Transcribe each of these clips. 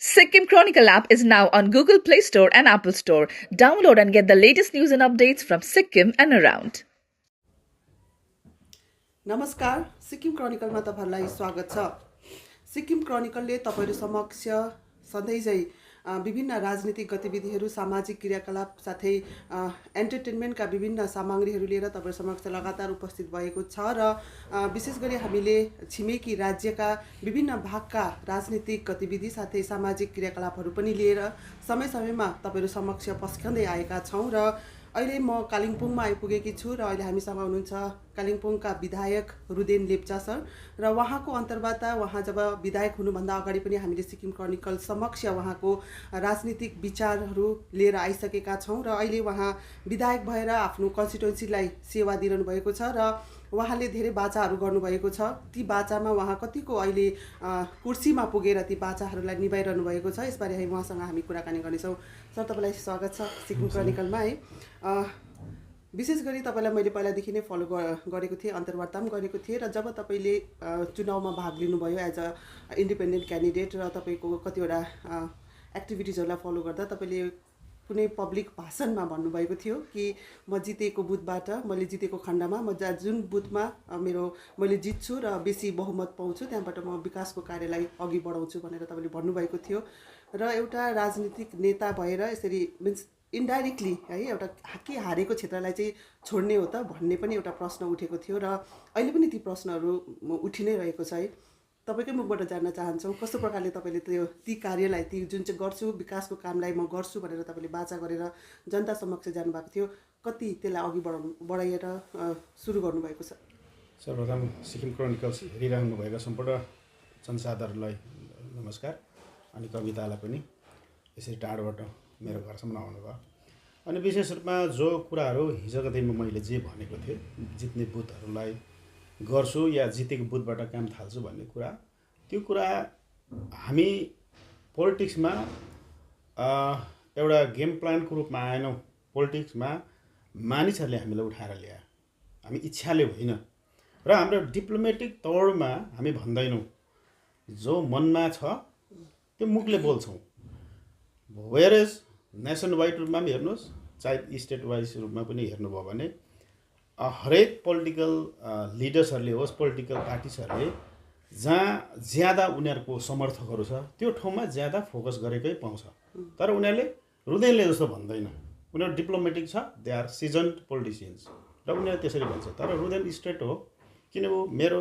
Sikkim Chronicle app is now on Google Play Store and Apple Store. Download and get the latest news and updates from Sikkim and around. नमस्कार, सिक्किम क्रोनिकलमा तपाईहरुलाई स्वागत छ। सिक्किम क्रोनिकलले तपाईहरु समक्ष सधैँझै विभिन्न राजनीतिक गतिविधिहरू, सामाजिक क्रियाकलाप साथै एन्टरटेनमेन्टका विभिन्न सामग्रीहरू लिएर तपाईहरु समक्ष लगातार उपस्थित भएको छ र विशेष गरी हामीले छिमेकी राज्यका विभिन्न भागका राजनीतिक गतिविधि साथै सामाजिक क्रियाकलापहरू पनि लिएर समय-समयमा तपाईहरु समक्ष पस्कँदै आएका छौं र अहिले म कालिम्पोङमा आइपुगेकी छु र अहिले हामीसँग हुनुहुन्छ कालिम्पोङका विधायक रुदेन लेप्चा सर र उहाँको अन्तर्वार्ता उहाँ जब विधायक हुनुभन्दा अगाडि पनि हामीले सिक्किम क्रोनिकल समक्ष उहाँको राजनीतिक विचारहरू लिएर आइसकेका छौं र अहिले उहाँ विधायक भएर आफ्नो कन्स्टिट्युएन्सीलाई सेवा दिइरहनु भएको छ र उहाँले धेरै बाचाहरू गर्नुभएको छ। ती बाचामा उहाँ कतिको अहिले कुर्सीमा पुगेर ती बाचाहरूलाई निभाइरहनु भएको छ, यसबारे उहाँसँग हामी कुराकानी गर्नेछौँ। सर, तपाईँलाई स्वागत छ सिक्किम क्रोनिकलमा है। विशेष गरी तपाईँलाई मैले पहिलादेखि नै फलो गरेको थिएँ, अन्तर्वार्ता पनि गरेको थिएँ र जब तपाईँले चुनावमा भाग लिनुभयो एज अ इन्डिपेन्डेन्ट क्यान्डिडेट र तपाईँको कतिवटा एक्टिभिटिजहरूलाई फलो गर्दा तपाईँले कुनै पब्लिक भाषणमा भन्नुभएको थियो कि म जितेको बुथबाट, मैले जितेको खण्डमा म जुन बुथमा मैले जित्छु र बेसी बहुमत पाउँछु त्यहाँबाट म विकासको कार्यलाई अघि बढाउँछु भनेर तपाईँले भन्नुभएको थियो र एउटा राजनीतिक नेता भएर यसरी मिन्स इन्डाइरेक्टली है एउटा के हारेको क्षेत्रलाई चाहिँ छोड्ने हो त भन्ने पनि एउटा प्रश्न उठेको थियो र अहिले पनि ती प्रश्नहरू उठि नै रहेको छ है। तपाईकै मुखबाट जान्न चाहन्छौँ कस्तो प्रकारले तपाईँले ती कार्यलाई, ती जुन चाहिँ गर्छु विकासको कामलाई म गर्छु भनेर तपाईँले बाचा गरेर जनता समक्ष जानुभएको थियो, कति त्यसलाई अघि बढाएर सुरु गर्नुभएको छ? सर्वप्रथम सिक्किम क्रोनिकल्स हेरिरहनु भएका सम्पूर्ण जनसाधारणलाई नमस्कार, अनि कवितालाई पनि यसरी टाढोबाट मेरो घरसम्म आउनुभयो। अनि विशेष रूपमा जो कुराहरू हिजोको दिनमा मैले जे भनेको थिएँ, जित्ने बुथहरूलाई गर्छु या जितेको बुथबाट काम थाल्छु भन्ने कुरा, त्यो कुरा हामी पोलिटिक्समा एउटा गेम प्लानको रूपमा आएनौँ। पोलिटिक्समा मानिसहरूले हामीलाई उठाएर ल्याए, हामी इच्छाले होइन र हाम्रो डिप्लोमेटिक तौरमा हामी भन्दैनौँ, जो मनमा छ त्यो मुखले बोल्छौँ। वेयरएज नेसन वाइड रूपमा पनि हेर्नुहोस्, चाहे स्टेट वाइज रूपमा पनि हेर्नुभयो भने हरेक पोलिटिकल लिडर्सहरूले होस्, पोलिटिकल पार्टिजहरूले जहाँ ज्यादा उनीहरूको समर्थकहरू छ त्यो ठाउँमा ज्यादा फोकस गरेकै पाउँछ। तर उनीहरूले रुदेनले जस्तो भन्दैन, उनीहरू डिप्लोमेटिक छ, दे आर सिजन्ड पोलिटिसियन्स र उनीहरू त्यसरी भन्छ। तर रुदेन स्ट्रेट हो, किनभने मेरो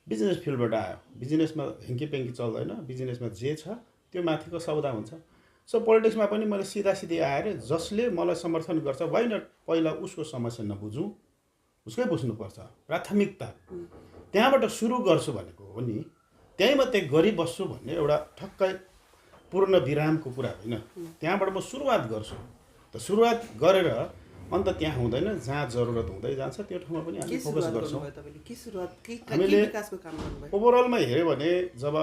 बिजनेस फिल्डबाट आयो, बिजनेसमा हेङ्कीपेङ्की चल्दैन, बिजनेसमा जे छ त्यो माथिको सौदा हुन्छ। सो पोलिटिक्समा पनि मैले सिधासिधी आएर जसले मलाई समर्थन गर्छ वाइ नट पहिला उसको समस्या नबुझौँ, उसकै बुझ्नुपर्छ, प्राथमिकता त्यहाँबाट सुरु गर्छु भनेको हो नि, त्यहीँ मात्रै गरिबस्छु भन्ने एउटा ठक्कै पूर्ण विरामको कुरा होइन। त्यहाँबाट म सुरुवात गर्छु, त सुरुवात गरेर अन्त त्यहाँ हुँदैन, जहाँ जरुरत हुँदै जान्छ त्यो ठाउँमा पनि हामी फोकस गर्छौँ। हामीले ओभरअलमा हेऱ्यो भने जब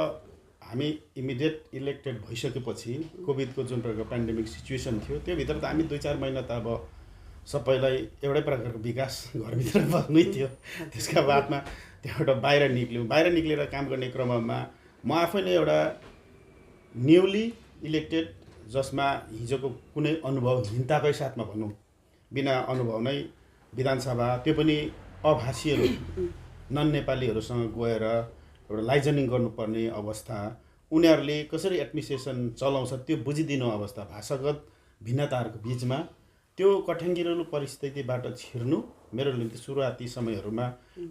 हामी इमिडिएट इलेक्टेड भइसकेपछि कोभिडको जुन प्रकारको पेन्डेमिक सिचुएसन थियो त्योभित्र त हामी 2-4 महिना त अब सबैलाई एउटै प्रकारको विकास घरभित्र बस्नै थियो। त्यसका बादमा त्यहाँबाट बाहिर निक्लेर काम गर्ने क्रममा म आफै नै एउटा न्युली इलेक्टेड, जसमा हिजोको कुनै अनुभवहीनताकै साथमा भनौँ, बिना अनुभव नै विधानसभा, त्यो पनि अभाषीहरू नन नेपालीहरूसँग गएर एउटा लाइजनिङ गर्नुपर्ने अवस्था, उनीहरूले कसरी एडमिनिस्ट्रेसन चलाउँछ त्यो बुझिदिनु अवस्था, भाषागत भिन्नताहरूको बिचमा त्यो कठ्याङ्गिलो परिस्थितिबाट छिर्नु मेरो निम्ति सुरुवाती समयहरूमा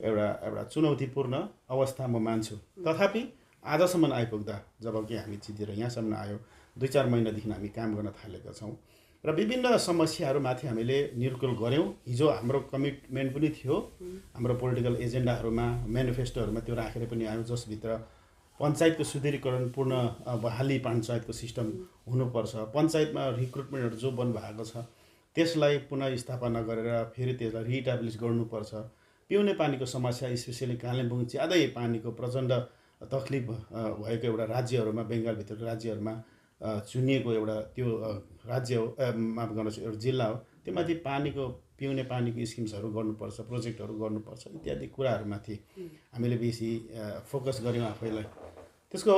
एउटा चुनौतीपूर्ण अवस्था म मान्छु। तथापि आजसम्म आइपुग्दा जब कि हामी जितेर यहाँसम्म आयो, 2-4 महिनादेखि हामी काम गर्न थालेका छौँ र विभिन्न समस्याहरूमाथि हामीले निर्कुल गऱ्यौँ। हिजो हाम्रो कमिटमेन्ट पनि थियो, हाम्रो पोलिटिकल एजेन्डाहरूमा, मेनिफेस्टोहरूमा त्यो राखेर पनि आयो, जसभित्र पञ्चायतको सुदृढीकरण, पूर्ण बहाली पञ्चायतको सिस्टम हुनुपर्छ, पञ्चायतमा रिक्रुटमेन्टहरू जो बन्द भएको छ त्यसलाई पुनः स्थापना गरेर फेरि त्यसलाई रिइटाब्लिस गर्नुपर्छ। पिउने पानीको समस्या, स्पेसली कालिम्पोङ ज्यादै पानीको प्रचण्ड तकलिफ भएको एउटा राज्यहरूमा, बङ्गालभित्रको राज्यहरूमा चुनिएको एउटा त्यो राज्य हो, माफ गर्नुहोस्, एउटा जिल्ला हो। त्योमाथि पानीको, पिउने पानीको स्किम्सहरू गर्नुपर्छ, प्रोजेक्टहरू गर्नुपर्छ, इत्यादि कुराहरूमाथि हामीले बेसी फोकस गऱ्यौँ आफैलाई। त्यसको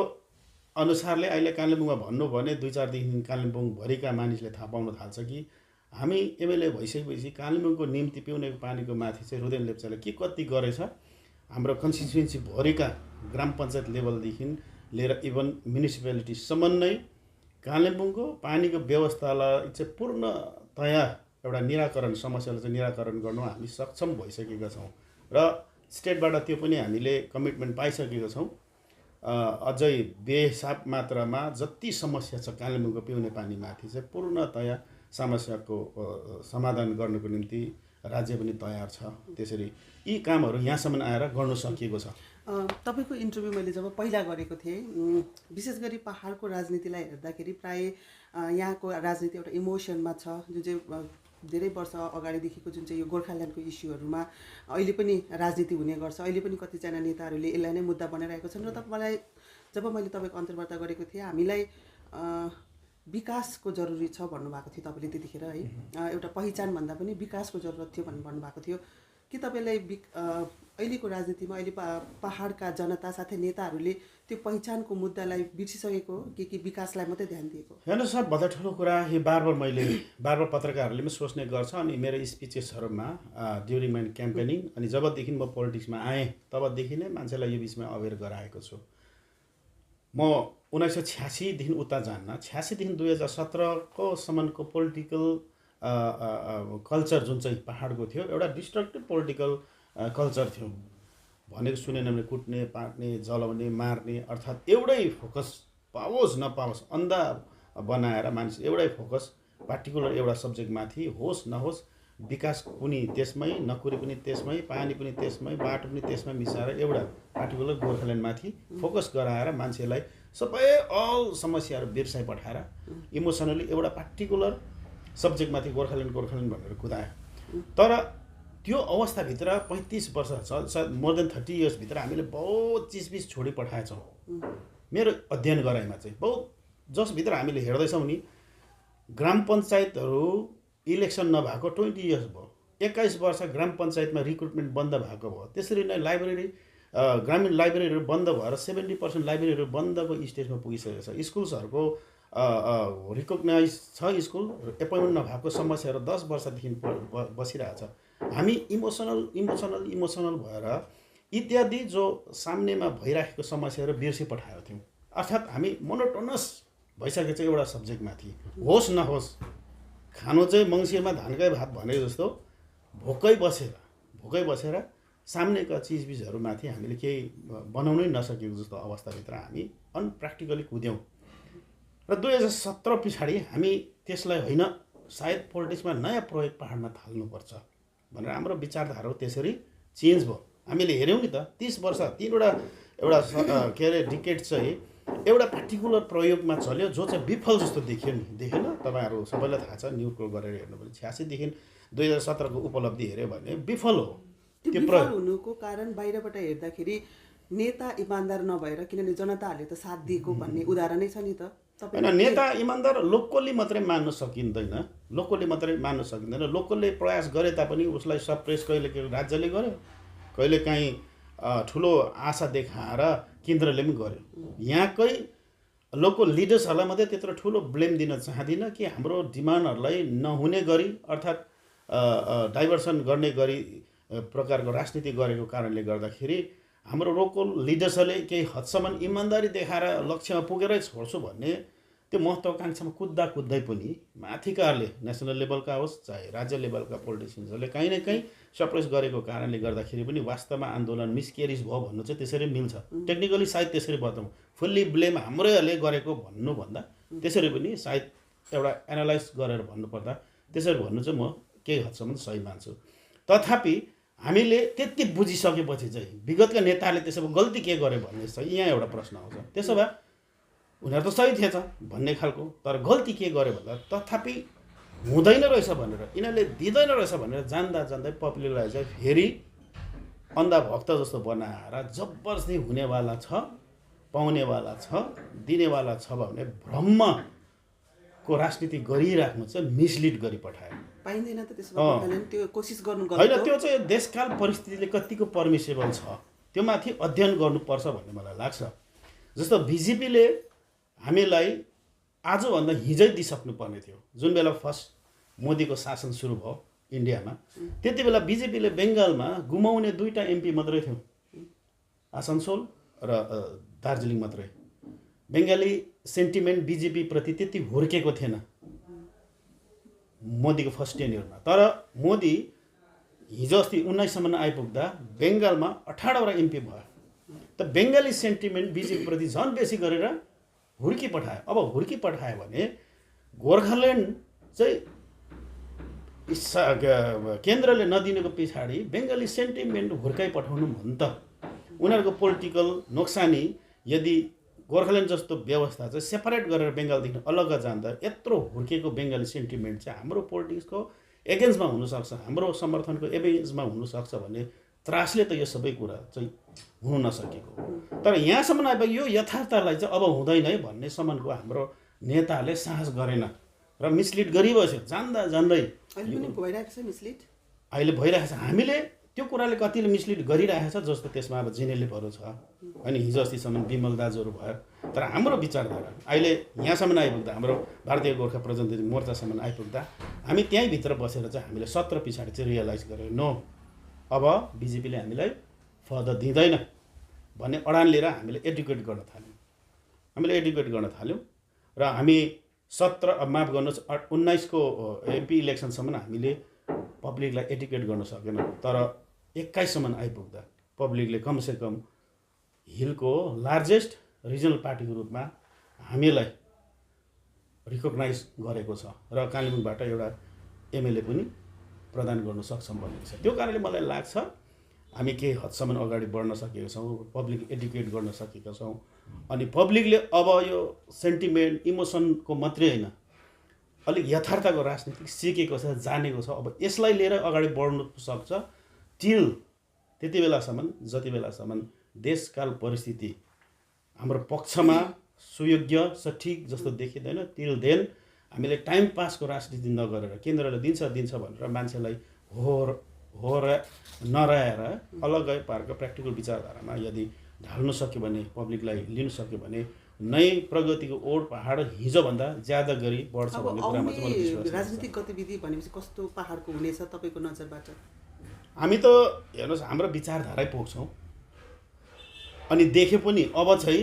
अनुसारले अहिले कालिम्पोङमा भन्नु भने 2-4 दिनदेखि कालिम्पोङभरिका मानिसले थाहा पाउन थाल्छ कि हामी एमएलए भइसकेपछि कालिम्पोङको निम्ति पिउने पानीको माथि चाहिँ रुदेन लेप्चाले के कति गरेछ हाम्रो कन्स्टिट्युएन्सीभरिका ग्राम पञ्चायत लेभलदेखि लिएर इभन म्युनिसिपालिटीसम्म नै कालिम्पोङको पानीको व्यवस्थालाई चाहिँ पूर्णतया एउटा निराकरण समस्यालाई चाहिँ निराकरण गर्नु हामी सक्षम भइसकेका छौँ र स्टेटबाट त्यो पनि हामीले कमिटमेन्ट पाइसकेका छौँ। अझै बेहिसाब मात्रामा जति समस्या छ कालिम्पोङको पिउने पानीमाथि चाहिँ पूर्णतया समस्याको समाधान गर्नको निम्ति राज्य पनि तयार छ। त्यसरी यी कामहरू यहाँसम्म आएर गर्नु सकिएको छ। तपाईँको इन्टरभ्यू मैले जब पहिला गरेको थिएँ, विशेष गरी पहाडको राजनीतिलाई हेर्दाखेरि प्राय यहाँको राजनीति एउटा इमोसनमा छ, जुन चाहिँ धेरै वर्ष अगाडिदेखिको जुन चाहिँ यो गोर्खाल्यान्डको इस्युहरूमा अहिले पनि राजनीति हुने गर्छ। अहिले पनि कतिजना नेताहरूले यसलाई नै मुद्दा बनाइरहेको छन् र तपाईँलाई जब मैले तपाईँको अन्तर्वार्ता गरेको थिएँ, हामीलाई विकासको जरुरी छ भन्नुभएको थियो तपाईँले त्यतिखेर है। एउटा पहिचानभन्दा पनि विकासको जरुरत थियो भन्नुभएको थियो। के तपाईँलाई अहिलेको राजनीतिमा अहिले पहाडका जनता साथै नेताहरूले त्यो पहिचानको मुद्दालाई बिर्सिसकेको कि विकासलाई मात्रै ध्यान दिएको? हेर्नुहोस्, सबभन्दा ठुलो कुरा यो बार पत्रकारहरूले पनि सोच्ने गर्छ। अनि मेरो स्पिचेसहरूमा ड्युरिङ माइ क्याम्पेनिङ अनि जबदेखि म पोलिटिक्समा आएँ तबदेखि नै मान्छेलाई यो बिचमा अवेर गराएको छु। म 1986देखि उता जान्न, 86देखि 2017को सम्मको पोलिटिकल कल्चर जुन चाहिँ पहाडको थियो एउटा डिस्ट्रक्टिभ पोलिटिकल कल्चर थियो। भनेको सुनेन भने कुट्ने, पाट्ने, जलाउने, मार्ने, अर्थात् एउटै फोकस पाओस् नपाओस् अन्धा बनाएर मानिस एउटै फोकस पार्टिकुलर एउटा सब्जेक्टमाथि होस् नहोस्, विकास पनि त्यसमै, नकुरी पनि त्यसमै, पानी पनि त्यसमै, बाटो पनि त्यसमै मिसाएर एउटा पार्टिकुलर गोर्खाल्यान्डमाथि फोकस गराएर मान्छेलाई सबै अल समस्याहरू बिर्साइ पठाएर इमोसनली एउटा पार्टिकुलर सब्जेक्टमाथि गोर्खाल्यान्ड भनेर कुदायो। तर त्यो अवस्थाभित्र 35 वर्ष सायद मोर देन 30 इयर्सभित्र हामीले बहुत चिजबिज छोडी पठाएछौँ। मेरो अध्ययन गराइमा चाहिँ बहुत जसभित्र हामीले हेर्दैछौँ नि, ग्राम पञ्चायतहरू इलेक्सन नभएको 20 इयर्स भयो। 21 वर्ष ग्राम पञ्चायतमा रिक्रुटमेन्ट बन्द भएको भयो। त्यसरी नै लाइब्रेरी, ग्रामीण लाइब्रेरीहरू बन्द भएर 70% लाइब्रेरीहरू बन्दको स्टेजमा पुगिसकेको छ। स्कुल्सहरूको रिकग्नाइज छ, स्कुल एपोइन्टमेन्ट नभएको समस्याहरू 10 वर्षदेखि बसिरहेछ। हामी इमोसनल भएर इत्यादि जो सामनेमा भइराखेको समस्याहरू बिर्सी पठाएको थियौँ। अर्थात् हामी मोनोटोनस भइसकेको छ एउटा सब्जेक्टमाथि। होस् नहोस्, खानु चाहिँ मङ्सिरमा धानकै भात भने जस्तो भोकै बसेर सामनेका चिजबिजहरूमाथि हामीले केही बनाउनै नसकेको जस्तो अवस्थाभित्र हामी अनप्र्याक्टिकली कुद्यौँ। र 2017 पछाडि हामी त्यसलाई होइन, सायद पोलिटिक्समा नयाँ प्रयोग पहाडमा थाल्नुपर्छ भनेर हाम्रो विचारधारा त्यसरी चेन्ज भयो। हामीले हेऱ्यौँ नि त 30 वर्ष एउटा के अरे डिकेड चाहिँ एउटा पार्टिकुलर प्रयोगमा चल्यो जो चाहिँ विफल जस्तो देखेन? तपाईँहरू सबैलाई थाहा छ, न्युट्रल गरेर हेर्नु भने 86देखि 2017को उपलब्धि हेऱ्यो भने विफल हो। त्यो विफल हुनुको कारण बाहिरबाट हेर्दाखेरि नेता इमान्दार नभएर, किनभने जनताहरूले त साथ दिएको भन्ने उदाहरणै छ नि त। होइन, नेता इमान्दार लोकल्ली मात्रै मान्न सकिँदैन। लोकलले प्रयास गरे तापनि उसलाई सप्रेस कहिले राज्यले गर्यो, कहिले काहीँ ठुलो आशा देखाएर केन्द्रले पनि गर्यो। यहाँकै लोकल लिडर्सहरूलाई मात्रै त्यत्रो ठुलो ब्लेम दिन चाहदिनँ कि हाम्रो डिमान्डहरूलाई नहुने गरी अर्थात् डाइभर्सन गर्ने गरी प्रकारको राजनीति गरेको कारणले गर्दाखेरि हाम्रो लोकल लिडर्सहरूले केही हदसम्म इमान्दारी देखाएर लक्ष्यमा पुगेरै छोड्छु भन्ने त्यो महत्त्वाकांक्षामा कुद्दै पनि माथिकाहरूले नेसनल लेभलका होस् चाहे राज्य लेभलका पोलिटिसियन्सहरूले कहीँ न कहीँ सप्रेस गरेको कारणले गर्दाखेरि पनि वास्तवमा आन्दोलन मिसक्यारेज भयो भन्नु चाहिँ त्यसरी मिल्छ। टेक्निकली सायद त्यसरी बताउँ, फुल्ली ब्लेम हाम्रैहरूले गरेको भन्नुभन्दा त्यसरी पनि सायद एउटा एनालाइज गरेर भन्नुपर्दा त्यसरी भन्नु चाहिँ म केही हदसम्म सही मान्छु। तथापि हामीले त्यति बुझिसकेपछि चाहिँ विगतका नेताहरूले त्यसो भए गल्ती के गर्यो भन्ने चाहिँ यहाँ एउटा प्रश्न आउँछ। त्यसो भए उनीहरू त सही थिएछ भन्ने खालको, तर गल्ती के गर्यो भन्दा तथापि हुँदैन रहेछ भनेर, यिनीहरूले दिँदैन रहेछ भनेर जान्दै पब्लिकलाई चाहिँ फेरि अन्धा भक्त जस्तो बनाएर जबरजस्ती हुनेवाला छ, पाउनेवाला छ, दिनेवाला छ भन्ने भ्रमको राजनीति गरिराख्नु चाहिँ मिसलिड गरी पठायो। पाइँदैन त त्यसमा त्यो कोसिस गर्नु होइन, त्यो चाहिँ देशकाल परिस्थितिले कतिको पर्मिसेबल छ त्यो माथि अध्ययन गर्नुपर्छ भन्ने मलाई लाग्छ। जस्तो बिजेपीले हामीलाई आजभन्दा हिजै दिइसक्नु पर्ने थियो। जुन बेला फर्स्ट मोदीको शासन सुरु भयो इन्डियामा, त्यति बेला बिजेपीले बङ्गालमा गुमाउने 2टा MP मात्रै थियो, आसनसोल र दार्जिलिङ मात्रै। बङ्गाली सेन्टिमेन्ट बिजेपी प्रति त्यति हुर्केको थिएन मोदीको फर्स्ट टेन्युरमा। तर मोदी हिजो अस्ति 19सम्म आइपुग्दा बङ्गालमा 18वटा MP भयो। त बङ्गाली सेन्टिमेन्ट बिजेपी प्रति झन् बेसी गरेर हुर्की पठायो। अब हुर्की पठायो भने गोर्खाल्यान्ड चाहिँ केन्द्रले नदिनेको पछाडि बङ्गाली सेन्टिमेन्ट हुर्काइ पठाउनु भने त उनीहरूको पोलिटिकल नोक्सानी, यदि गोर्खाल्यान्ड जस्तो व्यवस्था चाहिँ सेपरेट गरेर बङ्गालदेखि अलग जाँदा यत्रो हुर्केको बङ्गाली सेन्टिमेन्ट चाहिँ हाम्रो पोलिटिक्सको एगेन्स्टमा हुनसक्छ, हाम्रो समर्थनको एगेन्स्टमा हुनसक्छ भन्ने त्रासले त यो सबै कुरा चाहिँ हुन नसकेको। तर यहाँसम्म आइपुग्यो यो यथार्थलाई चाहिँ अब हुँदैन है भन्नेसम्मको हाम्रो नेताहरूले साहस गरेन र मिसलिड गरिबस्यो जान्दा जान्दै। अहिले पनि भइरहेको छ मिसलिड, अहिले भइरहेको छ। हामीले त्यो कुराले कतिले मिसलिड गरिरहेको छ जस्तो त्यसमा अब जिनेलिपहरू छ अनि हिजो अस्तिसम्म विमल दाजुहरू भयो। तर हाम्रो विचारधारा अहिले यहाँसम्म आइपुग्दा, हाम्रो भारतीय गोर्खा प्रजातन्त्र मोर्चासम्म आइपुग्दा हामी त्यहीँभित्र बसेर चाहिँ हामीले 17 पछाडि चाहिँ रियलाइज गऱ्यौँ नो अब बिजेपीले हामीलाई फर्दर दिँदैन भन्ने अडान लिएर हामीले एडुकेट गर्न थाल्यौँ। र हामी 19को MP इलेक्सनसम्म हामीले पब्लिकलाई एडुकेट गर्न सकेनौँ। तर 21सम्म आइपुग्दा पब्लिकले कमसेकम हिलको लार्जेस्ट रिजनल पार्टीको रूपमा हामीलाई रिकग्नाइज गरेको छ र कालेबुङबाट एउटा MLA पनि प्रदान गर्न सक्षम बनेको छ। त्यो कारणले मलाई लाग्छ हामी केही हदसम्म अगाडि बढ्न सकेका छौँ, पब्लिक एडुकेट गर्न सकेका छौँ। अनि पब्लिकले अब यो सेन्टिमेन्ट इमोसनको मात्रै होइन, अलिक यथार्थको राजनीति सिकेको छ, जानेको छ। अब यसलाई लिएर अगाडि बढ्नु सक्छ टिल त्यति बेलासम्म जति बेलासम्म देशकाल परिस्थिति हाम्रो पक्षमा सुयोग्य सठिक जस्तो देखिँदैन। टिल देन हामीले टाइम पासको राजनीति नगरेर केन्द्रले दिन्छ भनेर मान्छेलाई नरहेर अलग्गै पारेको प्र्याक्टिकल विचारधारामा यदि ढाल्नु सक्यो भने, पब्लिकलाई लिनु सक्यो भने नै प्रगतिको ओड पहाड हिजोभन्दा ज्यादा गरी बढ्छ भन्ने कुरामा चाहिँ मलाई विश्वास छ। राजनीतिक गतिविधि भनेपछि कस्तो पहाडको हुनेछ तपाईँको नजरबाट? हामी त हेर्नुहोस् हाम्रो विचारधारै पोख्छौँ अनि देखे पनि अब चाहिँ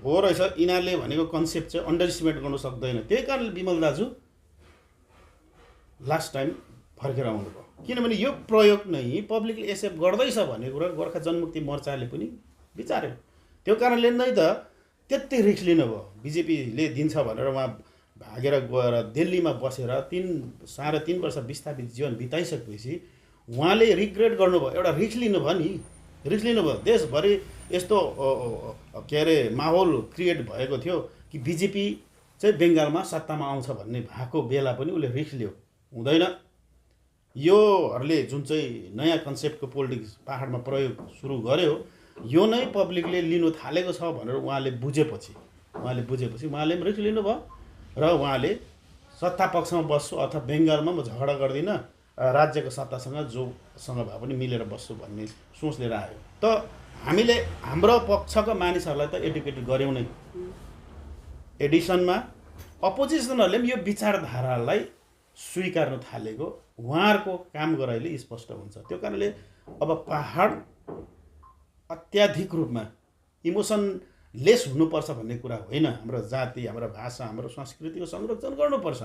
हो रहेछ यिनीहरूले भनेको कन्सेप्ट चाहिँ अन्डर एस्टिमेट गर्नु सक्दैन। त्यही कारणले विमल दाजु लास्ट टाइम फर्केर आउनुभयो, किनभने यो प्रयोग नै पब्लिकले एक्सेप्ट गर्दैछ भन्ने कुरा गोर्खा जनमुक्ति मोर्चाले पनि विचार्यो। त्यो कारणले नै त त्यति रिस्क लिनुभयो। बिजेपीले दिन्छ भनेर उहाँ भागेर गएर दिल्लीमा बसेर 3.5 वर्ष विस्थापित जीवन बिताइसकेपछि उहाँले रिग्रेट गर्नुभयो, एउटा रिस्क लिनुभयो नि, रिस्क लिनुभयो। देशभरि यस्तो के अरे माहौल क्रिएट भएको थियो कि बिजेपी चाहिँ बङ्गालमा सत्तामा आउँछ भन्ने भएको बेला पनि उसले रिस्क लियो। हुँदैन, योहरूले जुन चाहिँ नयाँ कन्सेप्टको पोलिटिक्स पहाडमा प्रयोग सुरु गर्यो यो नै पब्लिकले लिनु थालेको छ भनेर उहाँले बुझेपछि उहाँले पनि रिस्क लिनुभयो र उहाँले सत्ता पक्षमा बस्छु अथवा बङ्गालमा म झगडा गर्दिनँ, राज्यको सत्तासँग जोसँग भए पनि मिलेर बस्छु भन्ने सोच लिएर आयो। त हामीले हाम्रो पक्षका मानिसहरूलाई त एडुकेट गऱ्यौँ नै। एडिसनमा अपोजिसनहरूले पनि यो विचारधारालाई स्वीकार्न थालेको उहाँहरूको काम गराइले स्पष्ट हुन्छ। त्यो कारणले अब पहाड अत्याधिक रूपमा इमोसनलेस हुनुपर्छ भन्ने कुरा होइन। हाम्रो जाति, हाम्रो भाषा, हाम्रो संस्कृतिको संरक्षण गर्नुपर्छ,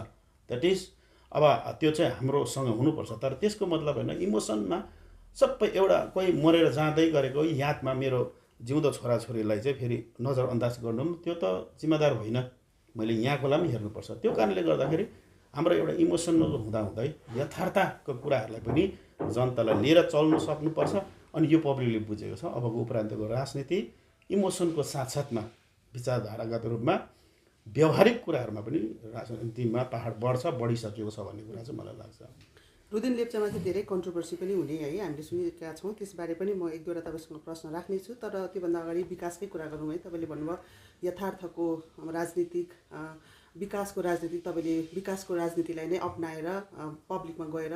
द्याट इज अब त्यो चाहिँ हाम्रोसँग हुनुपर्छ। तर त्यसको मतलब होइन इमोसनमा सबै एउटा कोही मरेर जाँदै गरेको यादमा मेरो जिउँदो छोराछोरीलाई चाहिँ फेरि नजरअन्दाज गर्नु त्यो त जिम्मेदार होइन। मैले यहाँकोलाई पनि हेर्नुपर्छ। त्यो कारणले गर्दाखेरि हाम्रो एउटा इमोसनल हुँदाहुँदै यथार्थको कुराहरूलाई पनि जनतालाई लिएर चल्नु सक्नुपर्छ। अनि यो पब्लिकले बुझेको छ। अबको उपरान्तको राजनीति इमोसनको साथसाथमा विचारधारागत रूपमा व्यवहारिक कुराहरूमा पनि राजनीतिमा पहाड बढिसकेको छ भन्ने कुरा चाहिँ मलाई लाग्छ। रुदेन लेप्चामाथि धेरै कन्ट्रोभर्सी पनि हुने है हामीले सुनेका छौँ। त्यसबारे पनि म एक दुईवटा तपाईँसँग प्रश्न राख्नेछु। तर त्योभन्दा अगाडि विकासकै कुरा गरौँ है। तपाईँले भन्नुभयो यथार्थको राजनीतिक विकासको राजनीति, तपाईँले विकासको राजनीतिलाई नै अप्नाएर पब्लिकमा गएर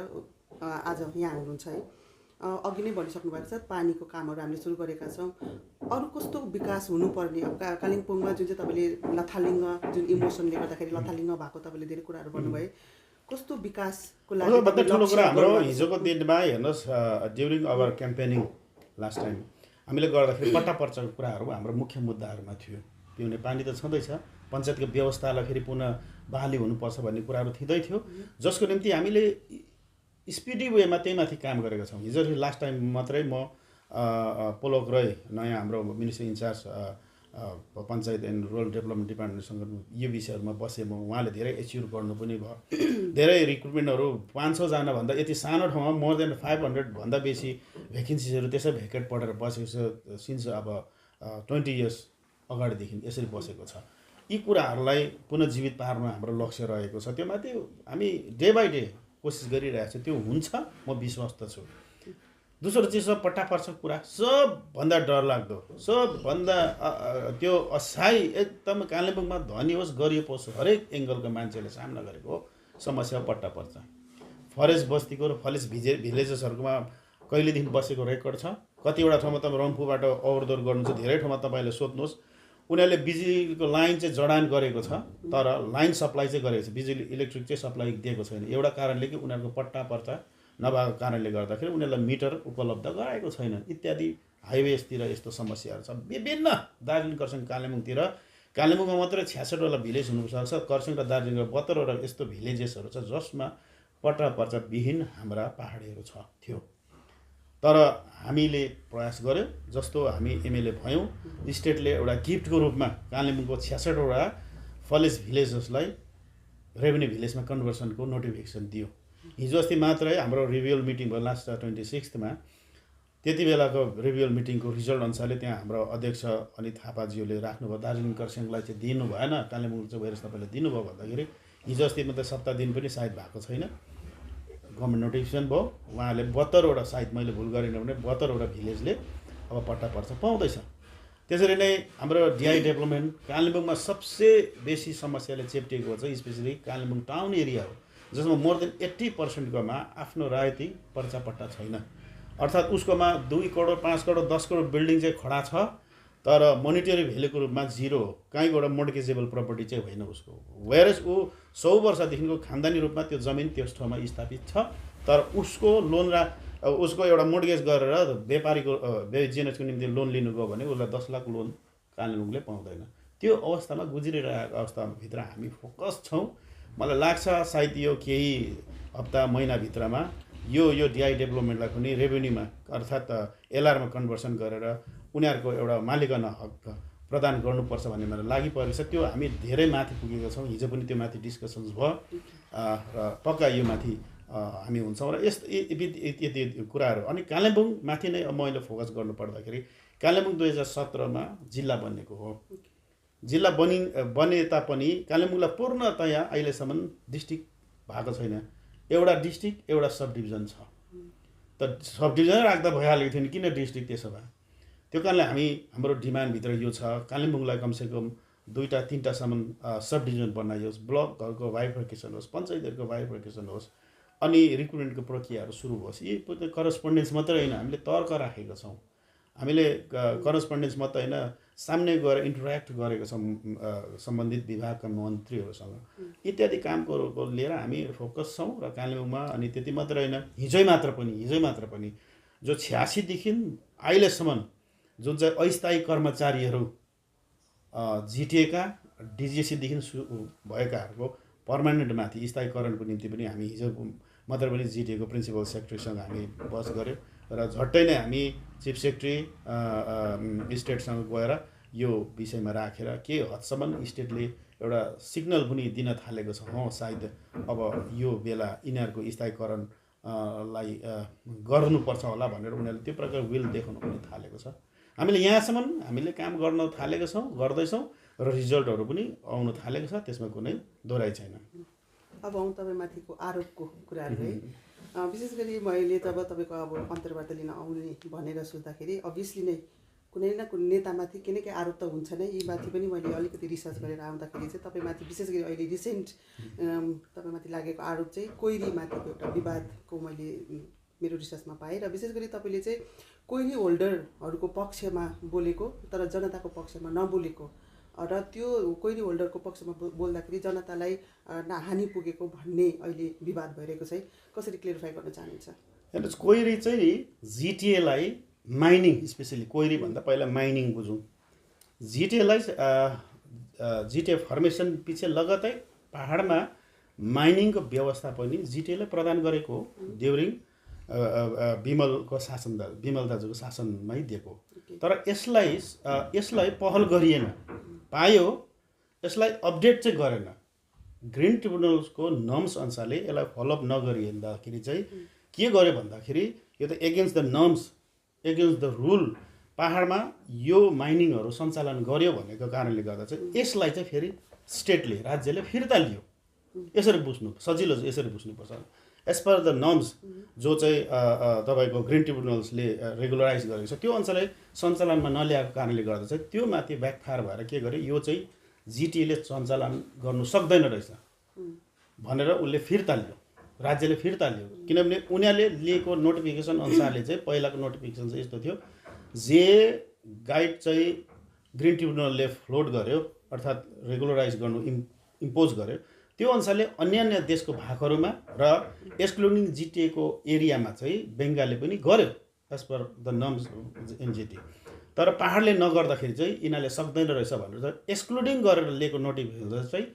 आज यहाँ हुनुहुन्छ है। अघि नै भनिसक्नु भएको छ पानीको कामहरू हामीले सुरु गरेका छौँ। अरू कस्तो विकास हुनुपर्ने अब कालिम्पोङमा जुन चाहिँ तपाईँले लथालिङ्ग जुन इमोसनले गर्दाखेरि लथालिङ्ग भएको तपाईँले धेरै कुराहरू भन्नुभयो, कस्तो विकासको लागि भन्दा ठुलो कुरा हाम्रो हिजोको दिनमा हेर्नुहोस्, during our campaigning last time हामीले गर्दाखेरि पट्टा पर्चाको कुराहरू हाम्रो मुख्य मुद्दाहरूमा थियो। पिउने पानी त छँदैछ, पञ्चायतको व्यवस्थालाई फेरि पुनः बहाली हुनुपर्छ भन्ने कुराहरू थिँदै थियो, जसको निम्ति हामीले स्पिडी वेमा त्यही माथि काम गरेका छौँ। हिजो लास्ट टाइम मात्रै म पोलोक रय नयाँ हाम्रो minister incharge panchayat and rural development डिपार्टमेन्टसँग यो विषयहरूमा बसेँ म। उहाँले धेरै एच्युर गर्नु पनि भयो, धेरै रिक्रुटमेन्टहरू 500जना भन्दा यति सानो ठाउँमा मोर देन 500 भन्दा बेसी भ्याकेन्सिजहरू त्यसै भ्याकेट पढेर बसेको छ सिन्स अब 20 इयर्स अगाडिदेखि यसरी बसेको छ। यी कुराहरूलाई पुनर्जीवित पार्न हाम्रो लक्ष्य रहेको छ। त्यो माथि हामी डे बाई डे कोसिस गरिरहेको छ, त्यो हुन्छ म विश्वस्त छु। दोस्रो चिज पट्टा पर्छ कुरा सबभन्दा डरलाग्दो, सबभन्दा त्यो अस्थायी एकदम कालिम्पोङमा धनी होस् गरिब होस् हरेक एङ्गलको मान्छेले सामना गरेको समस्या पट्टा पर्छ। फरेस्ट बस्तीको र फरेस्ट भिलेजेसहरूकोमा कहिलेदेखि बसेको रेकर्ड छ। कतिवटा ठाउँमा तपाईँ रम्फूबाट ओभरदोर गर्नुहुन्छ, धेरै ठाउँमा तपाईँले सोध्नुहोस्, उनीहरूले बिजुलीको लाइन चाहिँ जडान गरेको छ तर लाइन सप्लाई चाहिँ गरेको छ, बिजुली इलेक्ट्रिक चाहिँ सप्लाई दिएको छैन। एउटा कारणले कि उनीहरूको पट्टा पर्चा नभएको कारणले गर्दाखेरि उनीहरूलाई मिटर उपलब्ध गराएको छैन इत्यादि। हाइवेजतिर यस्तो समस्याहरू छ विभिन्न। दार्जिलिङ खरसाङ कालिम्पोङतिर, कालिम्पोङमा मात्रै 66वटा भिलेज हुनसक्छ, खरसाङ र दार्जिलिङमा 72वटा यस्तो भिलेजेसहरू छ जसमा पट्टा पर्चा विहीन हाम्रा पहाडीहरू थियो। तर हामीले प्रयास गर्यौँ, जस्तो हामी एमएलए भयौँ, स्टेटले एउटा गिफ्टको रूपमा कालिम्पोङको 66वटा फरेस्ट भिलेजेसलाई रेभेन्यू भिलेजमा कन्भर्सनको नोटिफिकेसन दियो। हिजो अस्ति मात्रै हाम्रो रिभ्युअल मिटिङ भयो लास्ट 26मा। त्यति बेलाको रिभ्युअल मिटिङको रिजल्ट अनुसारले त्यहाँ हाम्रो अध्यक्ष अनित थापाज्यूले राख्नुभयो, दार्जिलिङ खरसाङलाई चाहिँ दिनु भएन, कालिम्पोङ चाहिँ भएर तपाईँले दिनुभयो भन्दाखेरि हिजो अस्ति मात्रै सप्ताह दिन पनि सायद भएको छैन, गभर्मेन्ट नोटिफिकेसन भयो। उहाँले 72वटा, सायद मैले भुल गरिनँ भने 72वटा भिलेजले अब पट्टा पर्चा पाउँदैछ। त्यसरी नै हाम्रो डिआई डेभलपमेन्ट कालिम्पोङमा सबसे बेसी समस्याले चेप्टिएको छ, स्पेसली कालिम्पोङ टाउन एरिया हो, जसमा मोर देन 80%कोमा आफ्नो रायती पर्चा पट्टा छैन। अर्थात् उसकोमा 2 करोड 5 करोड 10 करोड बिल्डिङ चाहिँ खडा छ तर मोनिटरी भ्यालुको रूपमा जिरो हो, कहीँबाट मोर्टगेजेबल प्रपर्टी चाहिँ होइन उसको। वेयरएज ऊ 100 वर्षदेखिको खानदानी रूपमा त्यो जमिन त्यस ठाउँमा स्थापित छ, तर उसको लोन र उसको एउटा मोर्टगेज गरेर व्यापारीको बिजनेसको निम्ति लोन लिनुभयो भने उसलाई 10 लाख लोन कालिम्पोङले पाउँदैन। त्यो अवस्थामा गुज्रिरहेको अवस्थाभित्र हामी फोकस छौँ। मलाई लाग्छ सायद यो केही हप्ता महिनाभित्रमा यो डिआई डेभलपमेन्टलाई पनि रेभेन्यूमा अर्थात् एलआरमा कन्भर्सन गरेर उनीहरूको एउटा मालिकाना हक प्रदान गर्नुपर्छ भन्ने मलाई लागिपरेको छ। त्यो हामी धेरै माथि पुगेका छौँ, हिजो पनि त्यो माथि डिस्कसन्स भयो र पक्का यो माथि हामी हुन्छौँ र यति कुराहरू। अनि कालिम्पोङ माथि नै मैले फोकस गर्नुपर्दाखेरि कालिम्पोङ 2017मा जिल्ला बनेको हो। जिल्ला बने तापनि कालिम्पोङलाई पूर्णतया अहिलेसम्म डिस्ट्रिक्ट भएको छैन। एउटा डिस्ट्रिक्ट एउटा सब डिभिजन छ, त सब डिभिजन राख्दा भइहालेको थियो नि, किन डिस्ट्रिक्ट त्यसो भए? त्यो कारणले हाम्रो डिमान्डभित्र यो छ, कालिम्पोङलाई कमसेकम 2-3टासम्म सब डिभिजन बनाइयोस्, ब्लकहरूको बाइफर्केसन होस्, पञ्चायतहरूको बाइफर्केसन होस्, अनि रिक्रुटमेन्टको प्रक्रियाहरू सुरु होस्। यी करस्पोन्डेन्स मात्रै होइन, हामीले तर्क राखेका छौँ। हामीले करस्पोन्डेन्स मात्रै होइन, सामने गएर इन्टरेक्ट गरेको छौँ सम्बन्धित विभागका मन्त्रीहरूसँग। इत्यादि कामको लिएर हामी फोकस छौँ र कालिम्पोङमा। अनि त्यति मात्र होइन, हिजै मात्र पनि जो 86देखि अहिलेसम्म जुन चाहिँ अस्थायी कर्मचारीहरू जिटिएका डिजिएसीदेखि भएकाहरूको पर्मानेन्टमाथि स्थायीकरणको निम्ति पनि हामी हिजो मात्र पनि जिटिएको प्रिन्सिपल सेक्रेटरीसँग हामी बस गऱ्यौँ र झट्टै नै हामी चिफ सेक्रेटरी स्टेटसँग गएर यो विषयमा राखेर के हदसम्म स्टेटले एउटा सिग्नल पनि दिन थालेको छ, सायद अब यो बेला यिनीहरूको स्थायीकरण लाई गर्नुपर्छ होला भनेर उनीहरूले त्यो प्रकार विल देखाउन पनि थालेको छ। हामीले यहाँसम्म हामीले काम गर्न थालेको छौँ, गर्दैछौँ र रिजल्टहरू पनि आउन थालेको छ, त्यसमा कुनै दोहोऱ्याइ छैन। अब आउँ तपाईँमाथिको आरोपको कुराहरू है। विशेष गरी मैले जब तपाईँको अब अन्तर्वार्ता लिन आउने भनेर सोच्दाखेरि अभियसली नै कुनै न कुनै नेतामाथि के न के आरोप त हुन्छ नै। यी माथि पनि मैले अलिकति रिसर्च गरेर आउँदाखेरि चाहिँ तपाईँमाथि विशेष गरी अहिले रिसेन्ट तपाईँमाथि लागेको आरोप चाहिँ कोइरीमाथिको एउटा विवादको मैले मेरो रिसर्चमा पाएँ। र विशेष गरी तपाईँले चाहिँ कोइरी होल्डरहरूको पक्षमा बोलेको तर जनताको पक्षमा नबोलेको र त्यो कोइरी होल्डरको पक्षमा बोल्दाखेरि जनतालाई हानि पुगेको भन्ने अहिले विवाद भइरहेको छ। कसरी क्लियरिफाई गर्न चाहनुहुन्छ? हेर्नुहोस्, कोइरी चाहिँ जिटिएलाई माइनिङ, स्पेसली कोइरी भन्दा पहिला माइनिङ बुझौँ। जिटिएलाई जिटिए फर्मेसन पछि लगतै पहाडमा माइनिङको व्यवस्था पनि जिटिएले प्रदान गरेको हो। ड्युरिङ विमलको शासनकाल, विमल दाजुको शासनमै दिएको। तर यसलाई पहल गरिएन, पायो, यसलाई अपडेट चाहिँ गरेन। ग्रिन ट्रिब्युनल्सको नर्म्स अनुसारले यसलाई फलोअप नगरिँदाखेरि चाहिँ के गर्यो भन्दाखेरि यो त against the norms, against the rule पहाडमा यो माइनिङहरू सञ्चालन गर्यो भनेको कारणले गर्दा चाहिँ यसलाई चाहिँ फेरि स्टेटले, राज्यले फिर्ता लियो। यसरी बुझ्नु सजिलो, यसरी बुझ्नुपर्छ। एज पर द नर्म्स जो चाहिँ तपाईँको ग्रिन ट्रिब्युनल्सले रेगुलराइज गरेको छ त्यो अनुसारले सञ्चालनमा नल्याएको कारणले गर्दा चाहिँ त्यो माथि ब्याकफायर भएर के गर्यो, यो चाहिँ जिटिएले सञ्चालन गर्नु सक्दैन रहेछ भनेर उसले फिर्ता लियो, राज्यले फिर्ता लियो। किनभने उनीहरूले लिएको नोटिफिकेसन अनुसारले चाहिँ पहिलाको नोटिफिकेसन चाहिँ यस्तो थियो, जे गाइड चाहिँ ग्रिन ट्रिब्युनलले फ्लोट गर्यो अर्थात् रेगुलराइज गर्नु इम्पोज गर्यो, त्यो अनुसारले अन्य देशको भागहरूमा र एक्सक्लुडिङ जिटिएको एरियामा चाहिँ बेङ्गालले पनि गर्यो एज पर द नर्म्स एनजिटी। तर पहाडले नगर्दाखेरि चाहिँ यिनीहरूले सक्दैन रहेछ भनेर चाहिँ एक्सक्लुडिङ गरेर लिएको नोटिफिकेसन चाहिँ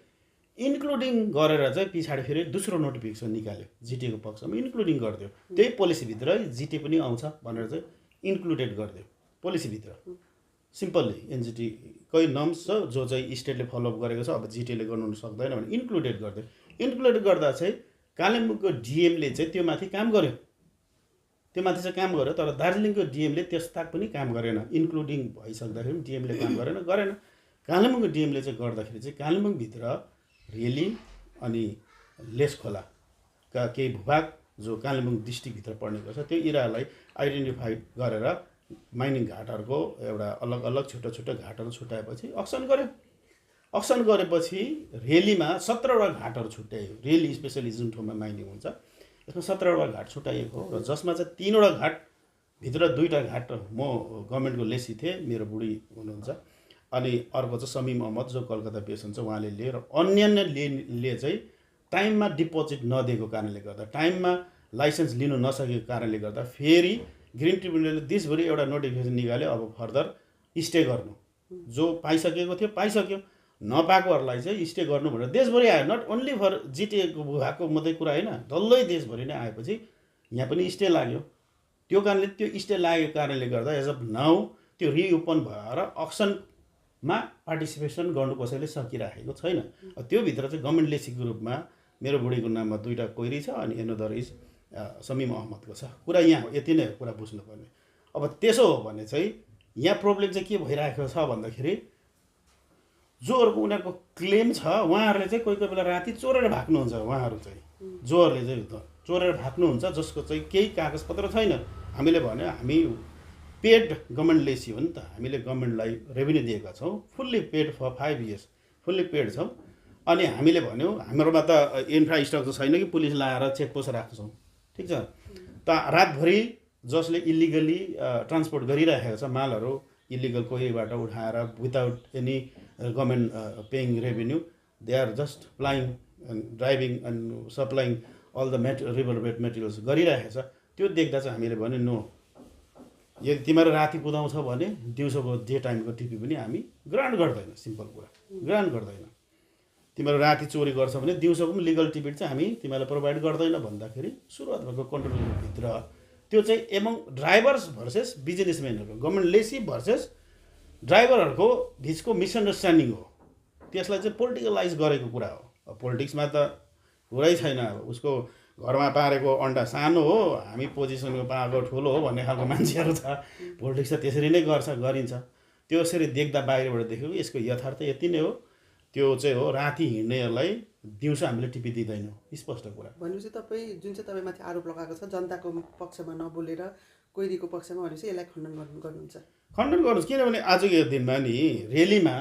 इन्क्लुडिङ गरेर चाहिँ पछाडि फेरि दोस्रो नोटिफिकेसन निकाल्यो जिटिएको पक्षमा, इन्क्लुडिङ गरिदियो। त्यही पोलिसीभित्रै जिटी पनि आउँछ भनेर चाहिँ इन्क्लुडेड गरिदियो पोलिसीभित्र। सिम्पल्ली एनजिटीकै नर्म्स छ जो चाहिँ स्टेटले फलोअप गरेको छ, अब जिटीले गर्नु सक्दैन भने इन्क्लुडेड गरिदियो। इन्क्लुडेड गर्दा चाहिँ कालिम्पोङको डिएमले चाहिँ त्यो माथि काम गर्यो, तर दार्जिलिङको डिएमले त्यसताक पनि काम गरेन। इन्क्लुडिङ भइसक्दाखेरि पनि डिएमले काम गरेन। कालिम्पोङको डिएमले चाहिँ गर्दाखेरि चाहिँ कालिम्पोङभित्र रेली अनि लेस खोलाका केही भूभाग जो कालिम्पोङ डिस्ट्रिक्टभित्र पर्ने गर्छ त्यो इरालाई आइडेन्टिफाई गरेर माइनिङ घाटहरूको एउटा अलग अलग छोटो छोटो घाटहरू छुट्याएपछि अक्सन गर्यो। अक्सन गरेपछि रेलीमा 17वटा घाटहरू छुट्यायो। रेली स्पेसली जुन ठाउँमा माइनिङ हुन्छ यसमा 17वटा घाट छुट्याइएको हो र जसमा चाहिँ 3वटा घाटभित्र 2टा घाट म गभर्मेन्टको लेसी थिएँ, मेरो बुढी हुनुहुन्छ, अनि अर्को चाहिँ समीम अहमद जो कलकत्ता बेस हुन्छ उहाँले लिएर अन्यले चाहिँ टाइममा डिपोजिट नदिएको कारणले गर्दा, टाइममा लाइसेन्स लिनु नसकेको कारणले गर्दा फेरि ग्रिन ट्रिब्युनलले देशभरि एउटा नोटिफिकेसन निकाल्यो, अब फर्दर स्टे गर्नु। जो पाइसकेको थियो पाइसक्यो, नपाएकोहरूलाई चाहिँ स्टे गर्नु भनेर देशभरि आयो। नट ओन्ली फर जिटिएको भूभागको मात्रै कुरा होइन, डल्लै देशभरि नै आएपछि यहाँ पनि स्टे लाग्यो। त्यो कारणले त्यो स्टे लागेको कारणले गर्दा एज अफ नाउ त्यो रिओपन भएर अक्सनमा पार्टिसिपेसन गर्नु कसैले सकिराखेको छैन। त्यो भित्र चाहिँ गभर्मेन्ट लेसीको रूपमा मेरो बुढीको नाममा 2टा कोइरी छ अनि एनोदर इज समीम अहमदको छ। कुरा यहाँ यति नै कुरा बुझ्नुपर्ने। अब त्यसो हो भने चाहिँ यहाँ प्रब्लम चाहिँ के भइरहेको छ भन्दाखेरि जोहरूको उनीहरूको क्लेम छ उहाँहरूले चाहिँ कोही कोही बेला राति चोरेर भाग्नुहुन्छ। उहाँहरू चाहिँ जोहरूले चाहिँ चोरेर भाग्नुहुन्छ जसको चाहिँ केही कागजपत्र छैन। हामीले भन्यो हामी पेड गभर्मेन्ट लेसी हो नि त, हामीले गभर्मेन्टलाई रेभेन्यू दिएका छौँ, fully paid for 5 years fully paid छौँ। अनि हामीले भन्यो हाम्रोमा त इन्फ्रास्ट्रक्चर छैन कि पुलिस लाएर चेकपोस्ट राख्छौँ, ठिक छ। त रातभरि जसले इलिगली ट्रान्सपोर्ट गरिरहेको छ मालहरू, इलिगल कोहीबाट उठाएर without any government paying revenue, they are just plying and driving and supplying all the river bed materials गरिरहेको छ। त्यो देख्दा चाहिँ हामीले भन्यो नो, यदि तिमीहरू राति कुदाउँछ भने दिउँसोको डे टाइमको टिपी पनि हामी ग्रान्ट गर्दैन। सिम्पल कुरा, ग्रान्ट गर्दैन। तिमीहरू राति चोरी गर्छ भने दिउँसोको पनि लिगल टिकट चाहिँ हामी तिमीलाई प्रोभाइड गर्दैन भन्दाखेरि सुरुवात भएको कन्ट्रोलभित्र त्यो चाहिँ एमङ ड्राइभर्स भर्सेस बिजनेसम्यानहरूको, गभर्मेन्ट लेसी भर्सेस ड्राइभरहरूको बिचको मिसअन्डरस्ट्यान्डिङ हो। त्यसलाई चाहिँ पोलिटिकलाइज गरेको कुरा हो। पोलिटिक्समा त कुरै छैन। अब उसको घरमा पारेको अन्डा सानो हो, हामी पोजिसनको पाएको ठुलो हो भन्ने खालको मान्छेहरू छ। पोलिटिक्स त त्यसरी नै गरिन्छ। त्यसरी देख्दा बाहिरबाट देखेको यसको यथार्थ यति नै हो। त्यो चाहिँ हो राति हिँड्नेहरूलाई दिउँसो हामीले टिपी दिँदैनौँ, स्पष्ट कुरा। भनेपछि तपाईँ जुन चाहिँ तपाईँमाथि आरोप लगाएको छ जनताको पक्षमा नबोलेर कोइरीको पक्षमा भनेपछि यसलाई खण्डन गर्नुहुन्छ? खण्डन गर्नुहोस्। किनभने आजको दिनमा नि रेलीमा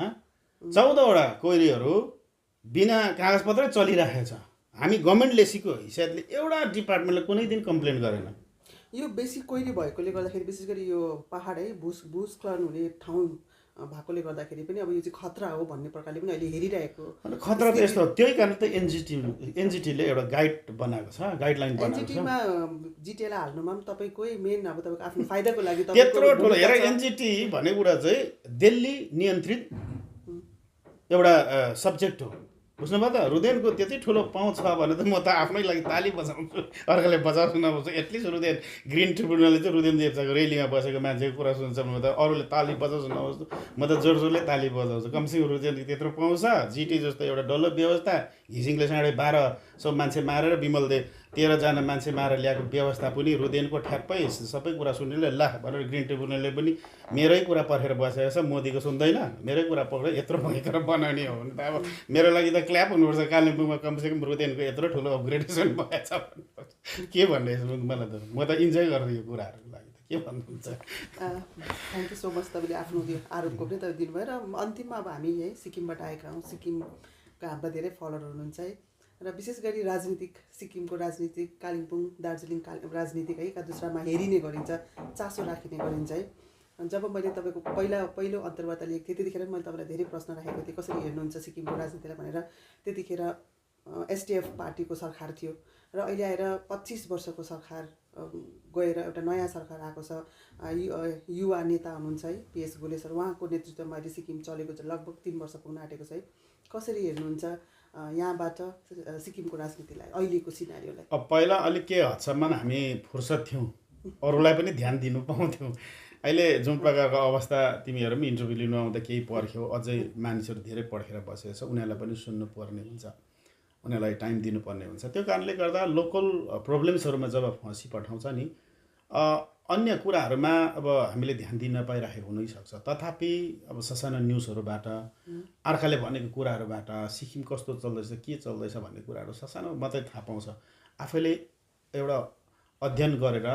14वटा कोइरीहरू बिना कागजपत्रै चलिरहेको छ। हामी गभर्मेन्ट लेसीको हिसाबले एउटा डिपार्टमेन्टले कुनै दिन कम्प्लेन गरेन। यो बेसी कोइली भएकोले गर्दाखेरि विशेष गरी यो पहाड है भूस्खलन हुने ठाउँ भएकोले गर्दाखेरि पनि अब यो चाहिँ खतरा हो भन्ने प्रकारले पनि अहिले हेरिरहेको खतरा त यस्तो त्यही कारण त एनजिटीले एउटा गाइड बनाएको छ, गाइडलाइन बनाएको छ। एनजिटीमा जिटिएलाई हाल्नुमा पनि तपाईँकै मेन अब तपाईँको आफ्नो फाइदाको लागि त्यत्रो ठुलो हेर एनजिटी भन्ने कुरा चाहिँ दिल्ली नियन्त्रित एउटा सब्जेक्ट हो, बुझ्नुभयो त। रुदेनको त्यति ठुलो पाउँछ भने त म त आफ्नै लागि ताली बजाउँछु, अर्काले बजाउँछु नबजाउँछु। एटलिस्ट रुदेन ग्रिन ट्रिब्युनलले चाहिँ रुदेन देवताको रेलीमा बसेको मान्छेको कुरा सुन्छ भने त अरूले ताली बजाउँछु नबजाउँछु, म त जोड जोडले ताली बजाउँछु। कमसेकम रुदेनले त्यत्रो पाउँछ। जिटी जस्तो एउटा डल्लो व्यवस्था, घिसिङले 1250 मान्छे मारेर विमलले 13जना मान्छे मारेर ल्याएको व्यवस्था पनि रुदेनको ठ्याप्पै सबै कुरा सुनेर ल भनेर ग्रिन ट्रिब्युनलले पनि मेरै कुरा पर्खेर बसेको छ, मोदीको सुन्दैन, मेरै कुरा पक्रेर यत्रो भयङ्कर बनाउने हो भने त अब मेरो लागि त क्ल्याप हुनुपर्छ। कालिम्पोङमा कमसेकम रुदेनको यत्रो ठुलो अपग्रेडेसन भएछ के भन्ने मलाई त, म त इन्जोय गर्छु यो कुराहरूको लागि त, के भन्नुहुन्छ? थ्याङ्क यू सो मच तपाईँले आफ्नो त्यो आरोपको पनि तपाईँ दिनुभयो। र अन्तिममा अब हामी है सिक्किमबाट आएका हौँ, सिक्किमका हाम्रा धेरै फलोअर हुनुहुन्छ है, र विशेष गरी राजनीतिक सिक्किमको राजनीतिक कालिम्पोङ दार्जिलिङ राजनीतिक है एका दुस्रामा हेरिने गरिन्छ, चासो राखिने गरिन्छ है। जब मैले तपाईँको पहिलो अन्तर्वार्ता लिएको थिएँ त्यतिखेर मैले तपाईँलाई धेरै प्रश्न राखेको थिएँ कसरी हेर्नुहुन्छ सिक्किमको राजनीतिलाई भनेर। त्यतिखेर एसडिएफ पार्टीको सरकार थियो र अहिले आएर 25 वर्षको सरकार गएर एउटा नयाँ सरकार आएको छ। युवा नेता हुनुहुन्छ है पिएस गोले सर, उहाँको नेतृत्वमा अहिले सिक्किम चलेको छ, लगभग 3 वर्ष पुग्न आँटेको छ है। कसरी हेर्नुहुन्छ यहाँबाट सिक्किमको राजनीतिलाई, अहिलेको सिनारियोलाई? अब पहिला अलिक के हदसम्म हामी फुर्सद थियौँ, अरूलाई पनि ध्यान दिनु पाउँथ्यौँ। अहिले जुन प्रकारको अवस्था तिमीहरू पनि इन्टरभ्यू लिनु आउँदा केही पर्ख्यौ, अझै मानिसहरू धेरै पर्खेर बसेको छ, उनीहरूलाई पनि सुन्नुपर्ने हुन्छ, उनीहरूलाई टाइम दिनुपर्ने हुन्छ। त्यो कारणले गर्दा लोकल प्रब्लम्सहरूमा जब फँसी पठाउँछ नि, अन्य कुराहरूमा अब हामीले ध्यान दिन नपाइरहेको हुनैसक्छ। तथापि अब ससाना न्युजहरूबाट अर्काले भनेको कुराहरूबाट सिक्किम कस्तो चल्दैछ के चल्दैछ भन्ने कुराहरू ससानो मात्रै थाहा पाउँछ। आफैले एउटा अध्ययन गरेर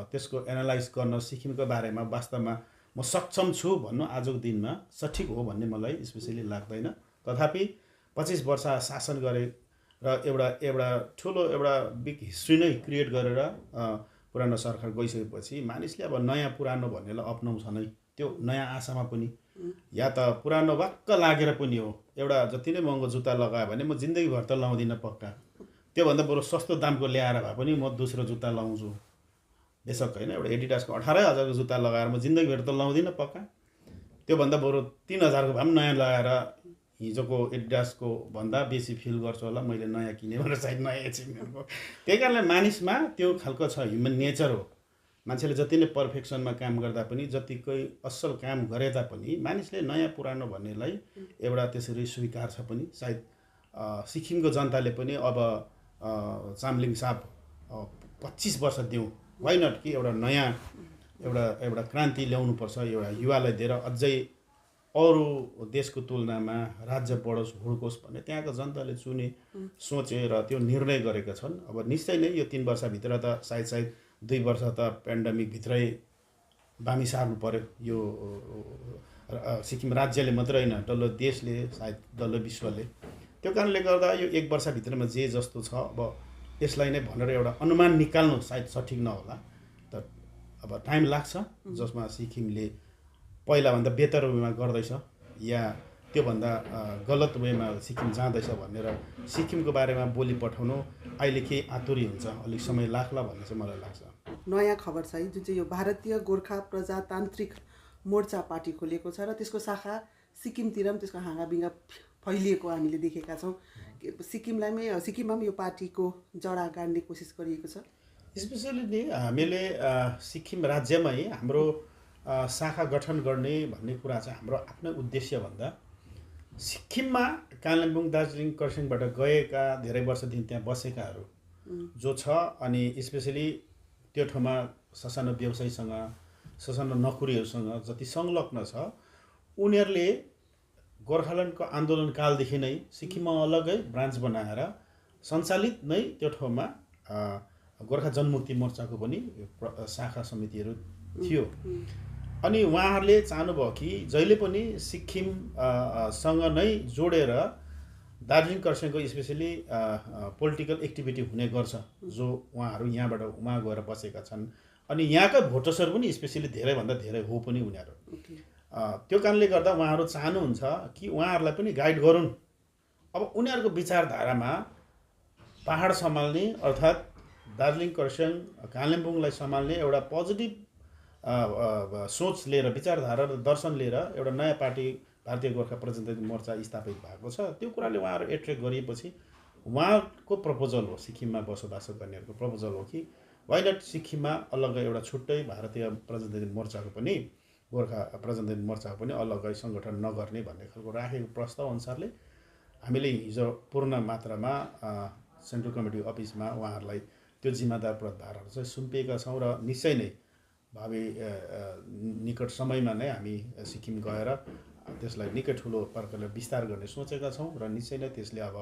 त्यसको एनालाइज गर्न सिक्किमको बारेमा वास्तवमा म सक्षम छु भन्नु आजको दिनमा सठिक हो भन्ने मलाई स्पेसली लाग्दैन। तथापि 25 वर्ष शासन गरे र एउटा ठुलो एउटा बिग हिस्ट्री नै क्रिएट गरेर पुरानो सरकार गइसकेपछि मानिसले अब नयाँ पुरानो भन्नेलाई अपनाउँछ नै। त्यो नयाँ आशामा पनि या त पुरानो वाक्क लागेर पनि हो। एउटा जति नै महँगो जुत्ता लगायो भने म जिन्दगीभर त लाउँदिनँ पक्का, त्योभन्दा बरु सस्तो दामको ल्याएर भए पनि म दोस्रो जुत्ता लाउँछु बेसक होइन। एउटा एडिडासको 18,000 को जुत्ता लगाएर म जिन्दगीभर त लाउँदिनँ पक्का, त्योभन्दा बरु 3,000 को भए पनि नयाँ लगाएर हिजोको एडिडासको भन्दा बेसी फिल गर्छु होला मैले नयाँ किने भनेर सायद नयाँ एचिभमेन्टको। त्यही कारणले मानिसमा त्यो खालको छ, ह्युमन नेचर हो। मान्छेले जति नै पर्फेक्सनमा काम गर्दा पनि जतिकै असल काम गरे तापनि मानिसले नयाँ पुरानो भन्नेलाई एउटा त्यसरी स्वीकार छ पनि। सायद सिक्किमको जनताले पनि अब चामलिङ साहब 25 वर्ष दिउँ, वाइ नट कि एउटा नयाँ एउटा क्रान्ति ल्याउनुपर्छ, एउटा युवालाई दिएर अझै अरू देशको तुलनामा राज्य बढोस् हुर्कोस् भन्ने त्यहाँको जनताले चुने सोचे र त्यो निर्णय गरेका छन्। अब निश्चय नै यो 3 वर्षभित्र त सायद 2 वर्ष त पेन्डेमिकभित्रै बामी सार्नु पर्यो। यो सिक्किम राज्यले मात्रै होइन, डल्लो देशले, सायद डल्लो विश्वले। त्यो कारणले गर्दा यो 1 वर्षभित्रमा जे जस्तो छ अब यसलाई नै भनेर एउटा अनुमान निकाल्नु सायद सठिक नहोला। त अब टाइम लाग्छ, जसमा सिक्किमले पहिलाभन्दा बेटर वेमा गर्दैछ या त्योभन्दा गलत वेमा सिक्किम जाँदैछ भनेर सिक्किमको बारेमा बोली पठाउनु अहिले केही आतुरी हुन्छ, अलिक समय लाग्ला भन्ने चाहिँ मलाई लाग्छ। नयाँ खबर छ है, जुन चाहिँ यो भारतीय गोर्खा प्रजातान्त्रिक मोर्चा पार्टी खोलिएको छ र त्यसको शाखा सिक्किमतिर पनि त्यसको हाँगाबिङ्गा फैलिएको हामीले देखेका छौँ। सिक्किममा पनि यो पार्टीको जडा गाड्ने कोसिस गरिएको छ। स्पेसली नि हामीले सिक्किम राज्यमै हाम्रो शाखा गठन गर्ने भन्ने कुरा चाहिँ हाम्रो आफ्नै उद्देश्यभन्दा सिक्किममा कालिम्पोङ दार्जिलिङ खरसाङबाट गएका धेरै वर्षदेखि त्यहाँ बसेकाहरू जो छ, अनि स्पेसली त्यो ठाउँमा ससानो व्यवसायीसँग ससानो नोकरीहरूसँग जति संलग्न छ उनीहरूले गोर्खाल्यान्डको आन्दोलनकालदेखि नै सिक्किममा अलग्गै ब्रान्च बनाएर सञ्चालित नै त्यो ठाउँमा गोर्खा जनमुक्ति मोर्चाको पनि शाखा समितिहरू थियो। अनि उहाँहरूले चाहनुभयो कि जहिले पनि सिक्किम सँग नै जोडेर दार्जिलिङ खरसाङको स्पेसली पोलिटिकल एक्टिभिटी हुने गर्छ जो उहाँहरू यहाँबाट उहाँ गएर बसेका छन् अनि यहाँका भोटर्सहरू पनि स्पेसली धेरैभन्दा धेरै हो पनि उनीहरू त्यो कारणले गर्दा उहाँहरू चाहनुहुन्छ कि उहाँहरूलाई पनि गाइड गरून् अब उनीहरूको विचारधारामा पहाड सम्हाल्ने अर्थात् दार्जिलिङ खरसाङ कालिम्पोङलाई सम्हाल्ने एउटा पोजिटिभ सोच लिएर विचारधारा र दर्शन लिएर एउटा नयाँ पार्टी भारतीय गोर्खा प्रजातान्त्रिक मोर्चा स्थापित भएको छ त्यो कुराले उहाँहरू एट्र्याक्ट गरिएपछि उहाँको प्रपोजल हो सिक्किममा बसोबास गर्नेहरूको प्रपोजल हो कि वाइ नट सिक्किममा अलग्गै एउटा छुट्टै भारतीय प्रजातान्त्रिक मोर्चाको पनि गोर्खा प्रजातान्त्रिक मोर्चाको पनि अलग्गै सङ्गठन नगर्ने भन्ने खालको राखेको प्रस्ताव अनुसारले हामीले हिजो पूर्ण मात्रामा सेन्ट्रल कमिटी अफिसमा उहाँहरूलाई त्यो जिम्मेदार प्रभारहरू चाहिँ सुम्पिएका छौँ र निश्चय नै भावी निकट समयमा नै हामी सिक्किम गएर त्यसलाई निकै ठुलो प्रकारले विस्तार गर्ने सोचेका छौँ र निश्चय नै त्यसले अब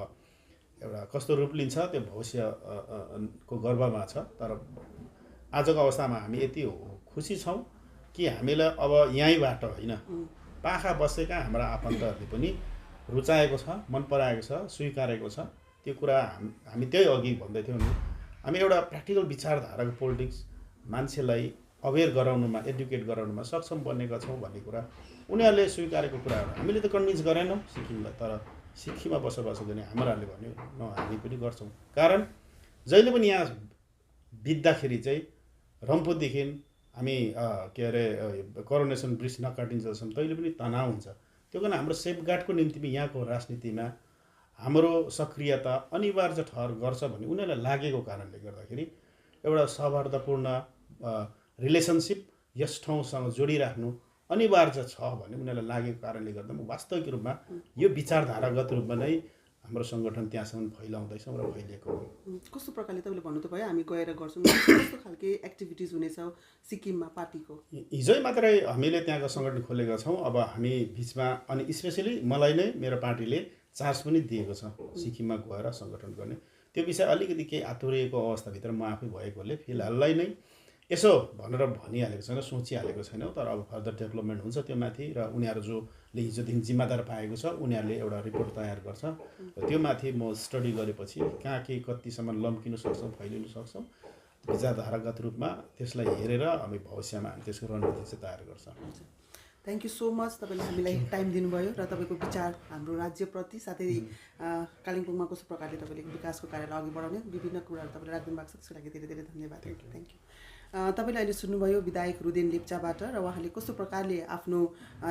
एउटा कस्तो रूप लिन्छ त्यो भविष्यको गर्भमा छ तर आजको अवस्थामा हामी यति खुसी छौँ कि हामीलाई अब यहीँबाट होइन पाखा बसेका हाम्रा आफन्तहरूले पनि रुचाएको छ मन पराएको छ स्वीकारेको छ त्यो कुरा हामी त्यही अघि भन्दै थियौँ नि हामी एउटा प्र्याक्टिकल विचारधाराको पोलिटिक्स मान्छेलाई अवेर गराउनुमा एडुकेट गराउनुमा सक्षम बनेका छौँ भन्ने कुरा उनीहरूले स्वीकारेको कुराहरू हामीले त कन्भिन्स गरेनौँ सिक्किमलाई तर सिक्किममा बसोबास गर्ने हाम्राहरूले भन्यो न हामी पनि गर्छौँ कारण जहिले पनि यहाँ बित्दाखेरि चाहिँ रम्फूदेखि हामी के अरे कोरोनेसन ब्रिज नकाटिन्जेलसम्म तैँले पनि तनाव हुन्छ त्यो कारण हाम्रो सेफगार्डको निम्ति यहाँको राजनीतिमा हाम्रो सक्रियता अनिवार्य ठहर गर्छ भन्ने उनीहरूलाई लागेको कारणले गर्दाखेरि एउटा सौहार्दपूर्ण रिलेसनसिप यस ठाउँसँग जोडिराख्नु अनिवार्य छ भन्ने उनीहरूलाई लागेको कारणले गर्दा वास्तविक रूपमा यो विचारधारागत रूपमा नै हाम्रो सङ्गठन त्यहाँसम्म फैलाउँदैछौँ र फैलिएको हो कस्तो प्रकारले तपाईँले भन्नु त भयो हामी गएर गर्छौँ कस्तो खालके एक्टिभिटिज हुनेछ सिक्किममा पार्टीको हिजै मात्रै हामीले त्यहाँको सङ्गठन खोलेका छौँ अब हामी बिचमा अनि स्पेसली मलाई नै मेरो पार्टीले चार्ज पनि दिएको छ सिक्किममा गएर सङ्गठन गर्ने त्यो विषय अलिकति केही आतुरिएको अवस्थाभित्र म आफै भएकोले फिलहाललाई नै यसो भनेर भनिहालेको छैन सोचिहालेको छैनौँ तर अब फर्दर डेभलपमेन्ट हुन्छ त्यो माथि र उनीहरू जोले हिजोदेखि जिम्मेदार पाएको छ उनीहरूले एउटा रिपोर्ट तयार गर्छ र त्यो माथि म स्टडी गरेपछि कहाँ के कतिसम्म लम्किनु सक्छौँ फैलिनु सक्छौँ विचारधारागत रूपमा त्यसलाई हेरेर हामी भविष्यमा हामी त्यसको रणनीति चाहिँ तयार गर्छौँ थ्याङ्क यू सो मच तपाईँले हामीलाई टाइम दिनुभयो र तपाईँको विचार हाम्रो राज्यप्रति साथै कालिम्पोङमा कस्तो प्रकारले तपाईँले विकासको कार्यलाई अघि बढाउने विभिन्न कुराहरू तपाईँले राखिदिनु भएको छ त्यसको लागि धेरै धेरै धन्यवाद थ्याङ्क यू तपाईँले अहिले सुन्नुभयो विधायक रुदेन लेप्चाबाट र उहाँले कस्तो प्रकारले आफ्नो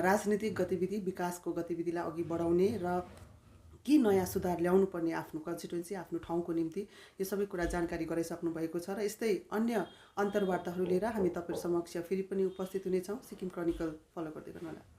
राजनीतिक गतिविधि विकासको गतिविधिलाई अघि बढाउने र के नयाँ सुधार ल्याउनु पर्ने आफ्नो कन्स्टिट्युन्सी आफ्नो ठाउँको निम्ति यो सबै कुरा जानकारी गराइसक्नु भएको छ र यस्तै अन्य अन्तर्वार्ताहरू लिएर हामी तपाईँहरू समक्ष फेरि पनि उपस्थित हुनेछौँ सिक्किम क्रोनिकल फलो गर्दै गर्नुहोला।